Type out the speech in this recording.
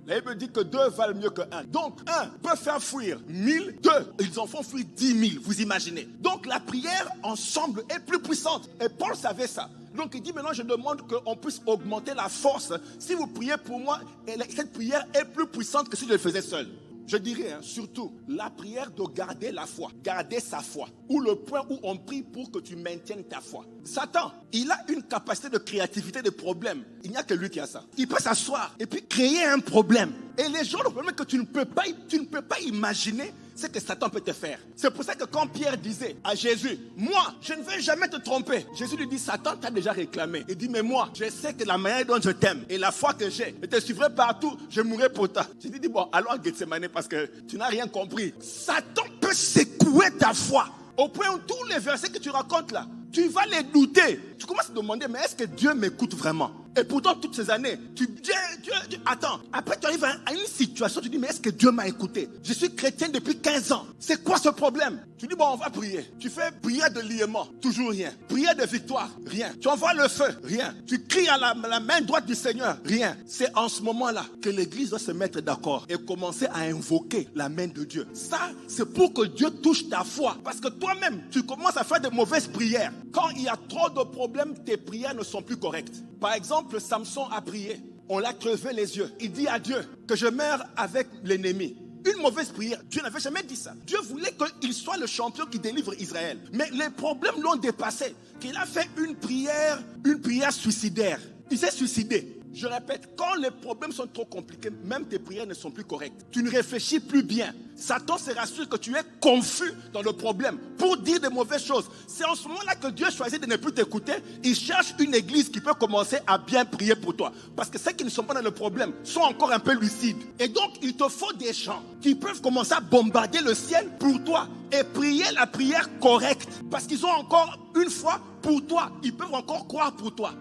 La Bible dit que 2 valent mieux que 1. Donc 1 peut faire fuir 1000, 2, ils en font fuir 10 000, vous imaginez. Donc la prière ensemble est plus puissante. Et Paul savait ça. Donc il dit maintenant je demande qu'on puisse augmenter la force. Si vous priez pour moi, cette prière est plus puissante que si je le faisais seul. Je dirais surtout la prière de garder la foi, garder sa foi. Ou le point où on prie pour que tu maintiennes ta foi. Satan, il a une capacité de créativité, de problème. Il n'y a que lui qui a ça. Il peut s'asseoir et puis créer un problème. Et les gens, le problème que tu ne peux pas imaginer, c'est que Satan peut te faire. C'est pour ça que quand Pierre disait à Jésus, moi, je ne vais jamais te tromper. Jésus lui dit, Satan t'a déjà réclamé. Il dit, mais moi, je sais que la manière dont je t'aime et la foi que j'ai, je te suivrai partout, je mourrai pour toi. Jésus dit, bon, allons à Gethsemane parce que tu n'as rien compris. Satan peut secouer ta foi. Au point où tous les versets que tu racontes là, tu vas les douter. Tu commences à te demander, mais est-ce que Dieu m'écoute vraiment? Et pourtant, toutes ces années, attends. Après, tu arrives à une situation, tu dis, mais est-ce que Dieu m'a écouté? Je suis chrétien depuis 15 ans. C'est quoi ce problème? Tu dis, bon, on va prier. Tu fais prière de liement, toujours rien. Prière de victoire, rien. Tu envoies le feu, rien. Tu cries à la main droite du Seigneur, rien. C'est en ce moment-là que l'Église doit se mettre d'accord et commencer à invoquer la main de Dieu. Ça, c'est pour que Dieu touche ta foi. Parce que toi-même, tu commences à faire de mauvaises prières. Quand il y a trop de problèmes, tes prières ne sont plus correctes. Par exemple, Samson a prié. On l'a crevé les yeux. Il dit à Dieu que je meurs avec l'ennemi. Une mauvaise prière. Dieu n'avait jamais dit ça. Dieu voulait qu'il soit le champion qui délivre Israël. Mais les problèmes l'ont dépassé. Qu'il a fait une prière suicidaire. Il s'est suicidé. Je répète, quand les problèmes sont trop compliqués, même tes prières ne sont plus correctes. Tu ne réfléchis plus bien. Satan se rassure que tu es confus dans le problème pour dire de mauvaises choses. C'est en ce moment-là que Dieu choisit de ne plus t'écouter. Il cherche une église qui peut commencer à bien prier pour toi. Parce que ceux qui ne sont pas dans le problème sont encore un peu lucides. Et donc, il te faut des gens qui peuvent commencer à bombarder le ciel pour toi et prier la prière correcte. Parce qu'ils ont encore une foi pour toi. Ils peuvent encore croire pour toi.